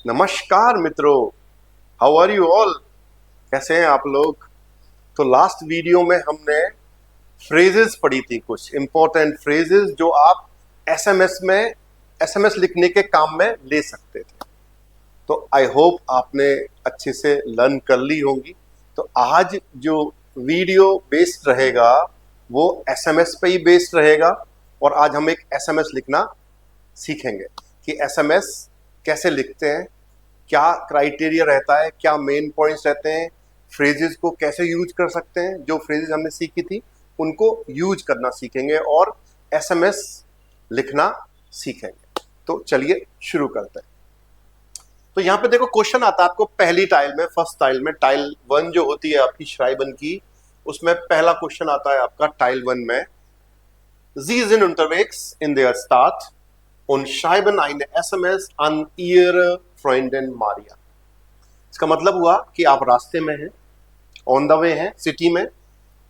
नमस्कार मित्रों, how are you all. कैसे हैं आप लोग। तो लास्ट वीडियो में हमने फ्रेजेस पढ़ी थी, कुछ इंपॉर्टेंट फ्रेजेस जो आप एसएमएस लिखने के काम में ले सकते थे। तो आई होप आपने अच्छे से लर्न कर ली होंगी। तो आज जो वीडियो बेस्ड रहेगा वो एसएमएस पे ही बेस्ड रहेगा और आज हम एक एसएमएस लिखना सीखेंगे कि एसएमएस कैसे लिखते हैं, क्या क्राइटेरिया रहता है, क्या मेन पॉइंट्स रहते हैं, फ्रेजेस को कैसे यूज कर सकते हैं। जो फ्रेजेस हमने सीखी थी उनको यूज करना सीखेंगे और एसएमएस लिखना सीखेंगे। तो चलिए शुरू करते हैं। तो यहाँ पे देखो क्वेश्चन आता है आपको पहली टाइल में, फर्स्ट टाइल में, टाइल 1 जो होती है आपकी श्राइबन की, उसमें पहला क्वेश्चन आता है आपका टाइल 1 में। Sie sind unterwegs in der Stadt und schreiben eine SMS an ihre Freundin Maria। इसका मतलब हुआ कि आप रास्ते में हैं, ऑन द वे हैं सिटी में,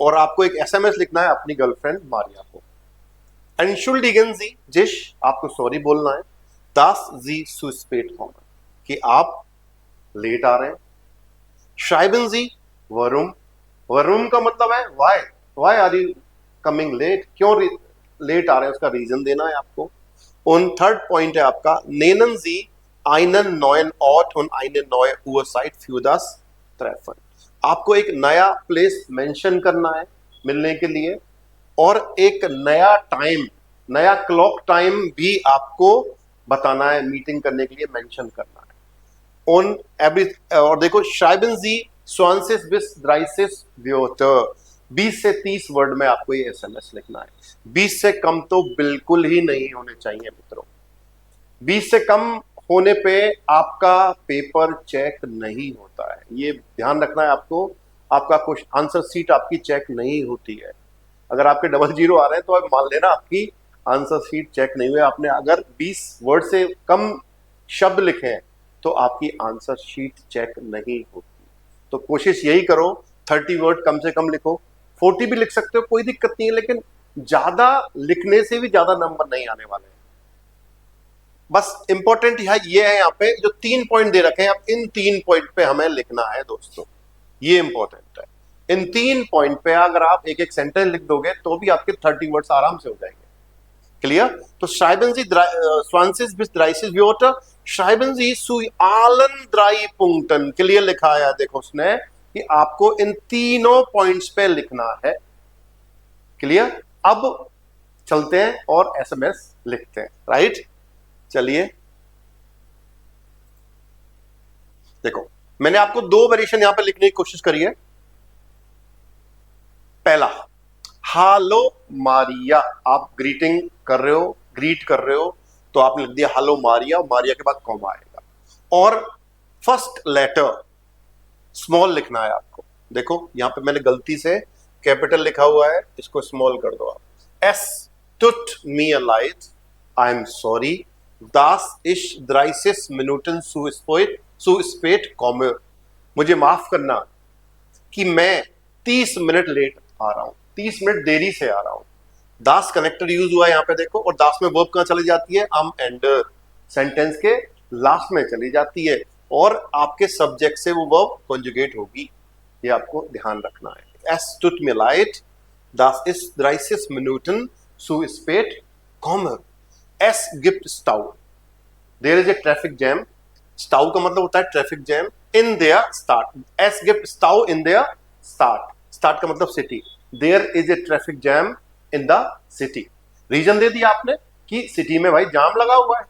और आपको एक एसएमएस लिखना है अपनी गर्लफ्रेंड मारिया को। Entschuldigen Sie जिश, आपको सॉरी बोलना है। dass Sie zu spät kommen, कि आप लेट आ रहे हैं। Schreiben Sie warum, warum का मतलब है why are you coming late, क्यों लेट आ रहे हैं, उसका रीजन देना है आपको। और थर्ड पॉइंट है आपका nennen Sie einen neuen Ort und eine neue Uhrzeit für das Treffen। आपको एक नया प्लेस मेंशन करना है मिलने के लिए और एक नया टाइम, नया क्लॉक टाइम भी आपको बताना है, मीटिंग करने के लिए मेंशन करना है। और देखो schreiben Sie 20 bis 30 Wörter, 20 से 30 वर्ड में आपको ये एसएमएस लिखना है। 20 से कम तो बिल्कुल ही नहीं होने चाहिए मित्रों। 20 से कम होने पे आपका पेपर चेक नहीं होता है, ये ध्यान रखना है आपको। आपका क्वेश्चन आंसर शीट आपकी चेक नहीं होती है। अगर आपके 00 आ रहे हैं तो आप मान लेना आपकी आंसर शीट चेक नहीं हुई। आपने अगर 20 वर्ड से कम शब्द लिखे हैं तो आपकी आंसर शीट चेक नहीं होती। तो कोशिश यही करो 30 वर्ड कम से कम लिखो। 40 भी लिख सकते हो, कोई दिक्कत नहीं है, लेकिन ज्यादा लिखने से भी ज्यादा नंबर नहीं आने वाले हैं। बस इंपॉर्टेंट ये है यहाँ पे जो 3 पॉइंट दे रखे हैं, अब इन 3 पॉइंट पे हमें लिखना है दोस्तों, ये इंपॉर्टेंट है। इन 3 पॉइंट पे अगर आप एक एक सेंटेंस लिख दोगे तो भी आपके 30 वर्ड्स आराम से हो जाएंगे। क्लियर। तो schreiben Sie 20 bis 30 Wörter, schreiben Sie zu allen 3 Punkten। Clear लिखा है देखो उसने कि आपको इन तीनों पॉइंट्स पे लिखना है। क्लियर। अब चलते हैं और एसएमएस लिखते हैं। राइट, चलिए देखो, मैंने आपको 2 वेरिएशन यहां पे लिखने की कोशिश करी है। पहला, हालो मारिया, आप ग्रीटिंग कर रहे हो, ग्रीट कर रहे हो, तो आपने लिख दिया हालो मारिया, मारिया के बाद कॉमा आएगा। और फर्स्ट लेटर स्मॉल लिखना है आपको। देखो यहां पे मैंने गलती से कैपिटल लिखा हुआ है, इसको स्मॉल कर दो आप। एस टुट मी लाइट, I am sorry, das ich 30 Minuten zu spät komme, मुझे माफ करना कि मैं 30 मिनट लेट आ रहा हूं, 30 मिनट देरी से आ रहा हूं। das कनेक्टर यूज हुआ है यहाँ पे देखो, और das में वर्ब कहां चली जाती है, am ender, सेंटेंस के लास्ट में चली जाती है और आपके सब्जेक्ट से वो वर्ब कॉन्जुगेट होगी, ये आपको ध्यान रखना है। es tut mir leid, das ist 30 Minuten zu spät komme। Es gibt Stau, there is a traffic jam। Stau का मतलब होता है traffic jam. In their start, es gibt Stau in their start, start का मतलब सिटी। There is a traffic jam in the city, reason दे दिया आपने कि सिटी में भाई जाम लगा हुआ है।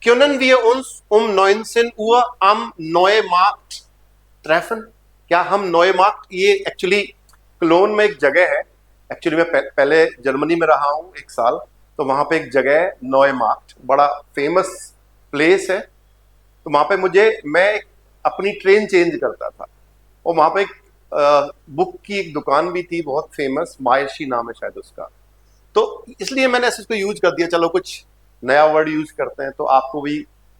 Können wir uns 19 Uhr am Neumarkt treffen, क्या हम Neumarkt, ये एक्चुअली क्लोन में एक जगह है। एक्चुअली मैं पहले जर्मनी में रहा हूं 1 साल, तो वहां पे एक जगह है नॉयमार्क्ट, बड़ा फेमस प्लेस है। तो वहां पे मैं अपनी ट्रेन चेंज करता था और वहां पे एक बुक की एक दुकान भी थी बहुत फेमस, मायशी नाम है शायद उसका। तो इसलिए मैंने इसको यूज कर दिया, चलो कुछ नया वर्ड यूज करते हैं तो आपको भी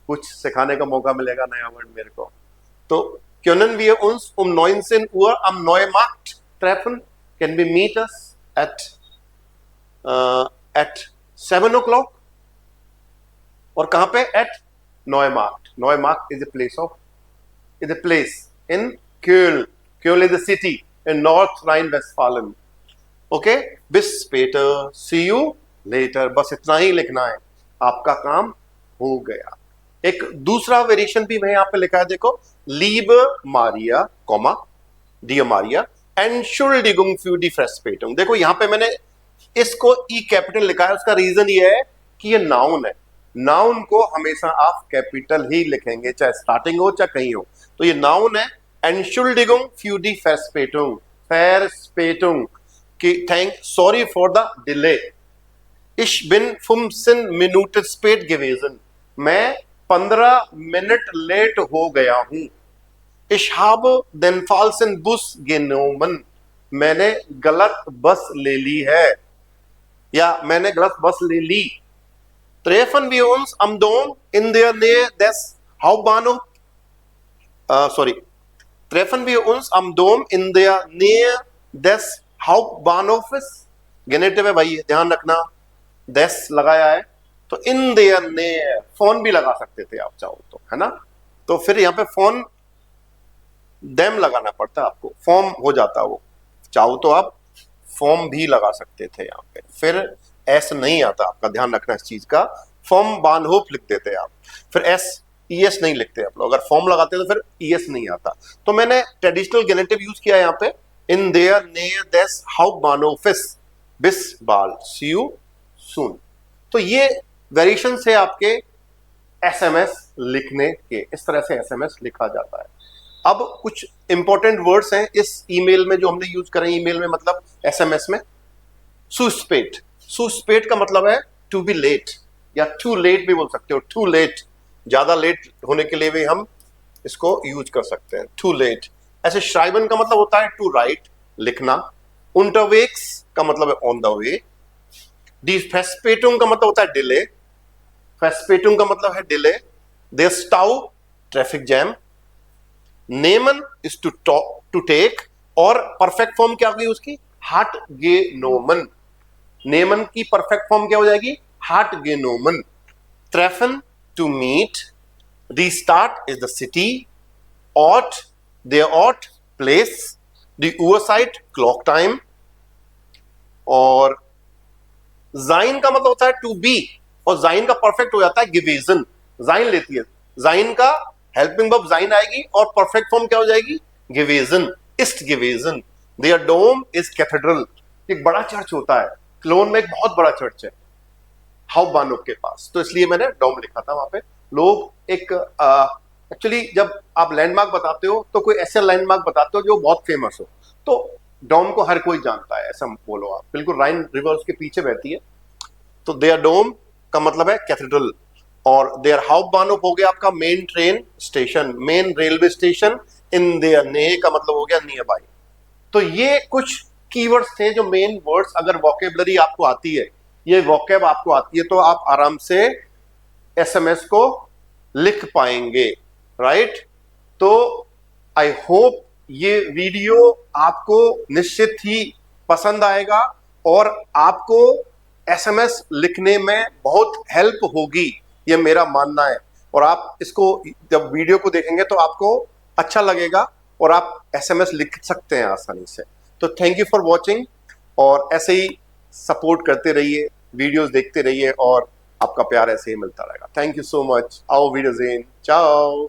कुछ सिखाने का मौका मिलेगा, नया वर्ड मेरे को। तो können wir uns um 19 Uhr am Neumarkt treffen, can we meet us at 7 o'clock, और कहां पे, eight Neumarkt is a place in Köln. Köln is a city in North Rhine-Westphalen. Okay, bis später, see you later, बस इतना ही लिखना है, आपका काम हो गया। एक दूसरा वेरिएशन भी मैं यहाँ पे लिखा है, देखो, liebe Maria, dear Maria, Entschuldigung für die Verspätung। देखो यहाँ पे मैंने इसको ई कैपिटल लिखा है, उसका रीजन ये है कि ये नाउन है। नाउन को हमेशा आप कैपिटल ही लिखेंगे, चाहे स्टार्टिंग हो चाहे कहीं हो। तो ये नाउन है, Entschuldigung für die Verspätung, कि sorry for the delay। Ich bin 15 Minuten spät gewesen, मैं 15 मिनट लेट हो गया हूं। Ich habe den falschen Bus genommen, मैंने गलत बस ले ली है, या मैंने गलत बस ले ली। Treffen wir uns am Dom in der Nähe des Hauptbahnhof, treffen wir uns am Dom in der Nähe des Hauptbahnhofes। गेनेटिव है भाई, ध्यान रखना, des लगाया है तो इन देयर ने फोन भी लगा सकते थे आप चाहो तो, है ना। तो फिर यहाँ पे फोन देम लगाना पड़ता है आपको, फॉर्म हो जाता वो, चाहो तो आप फॉर्म भी लगा सकते थे यहाँ पे। फिर एस नहीं आता आपका, ध्यान रखना इस चीज का, फॉर्म बानहोफ लिख देते आप, फिर एस ईएस नहीं लिखते आप लोग। अगर फॉर्म लगाते तो फिर ईएस नहीं आता। तो मैंने ट्रेडिशनल गेनेटिव यूज किया यहाँ पे, इन देयर नेयर देस हाउपबानहोफिस बिस बाल, सी यू सून। तो ये वेरिएशन है आपके एसएमएस लिखने के, इस तरह से एसएमएस लिखा जाता है। अब कुछ इंपॉर्टेंट वर्ड्स हैं इस ईमेल में जो हमने यूज करें, ईमेल में मतलब एसएमएस में। सुस्पेट, सुस्पेट का मतलब है टू बी लेट, या टू लेट भी बोल सकते हो, टू लेट, ज्यादा लेट होने के लिए भी हम इसको यूज कर सकते हैं, टू लेट। ऐसे श्राइबन का मतलब होता है टू राइट, लिखना। unterwegs का मतलब है on the way. D Verspätung का मतलब होता है डिले, Verspätung का मतलब है delay. der Stau, traffic jam. nehmen is to take, और परफेक्ट फॉर्म क्या होगी उसकी, hat genommen। nehmen की परफेक्ट फॉर्म क्या हो जाएगी, hat genommen। treffen, to meet। restart is the city। ought, der Ort, place। the Uhrzeit, clock time। और जाइन का मतलब होता है टू बी, और जाइन का परफेक्ट हो जाता है gewesen। जाइन लेती है, जाइन का हेल्पिंग वर्ब जाइन आएगी और परफेक्ट फॉर्म क्या हो जाएगी, gewesen, ist gewesen। their dome is cathedral, एक बड़ा चर्च होता है, क्लोन में एक बहुत बड़ा चर्च है हाउपबानहोफ के पास, तो इसलिए मैंने डोम लिखा था वहां पे। लोग एक एक्चुअली जब आप लैंडमार्क बताते हो तो कोई ऐसा लैंडमार्क बताते हो जो बहुत फेमस हो, तो डोम को हर कोई जानता है, ऐसा बोलो आप। बिल्कुल राइन रिवर उसके पीछे बहती है, तो देयर डोम का मतलब है कैथेड्रल। और देयर हाउपबानहोफ हो गया आपका main train station, main railway station. In their ने का मतलब हो गया नियर बाई। तो ये कुछ कीवर्ड्स थे जो मेन वर्ड्स, अगर वोकेबलरी आपको आती है, ये वोकेब आपको आती है, तो आप आराम से एसएमएस को लिख पाएंगे, राइट। तो आई होप ये वीडियो आपको निश्चित ही पसंद आएगा और आपको एसएमएस लिखने में बहुत हेल्प होगी, ये मेरा मानना है। और आप इसको जब वीडियो को देखेंगे तो आपको अच्छा लगेगा और आप एसएमएस लिख सकते हैं आसानी से। तो थैंक यू फॉर वॉचिंग, और ऐसे ही सपोर्ट करते रहिए, वीडियोस देखते रहिए, और आपका प्यार ऐसे ही मिलता रहेगा। Thank you so much. आओ वीडियो ज़ेन, चाओ।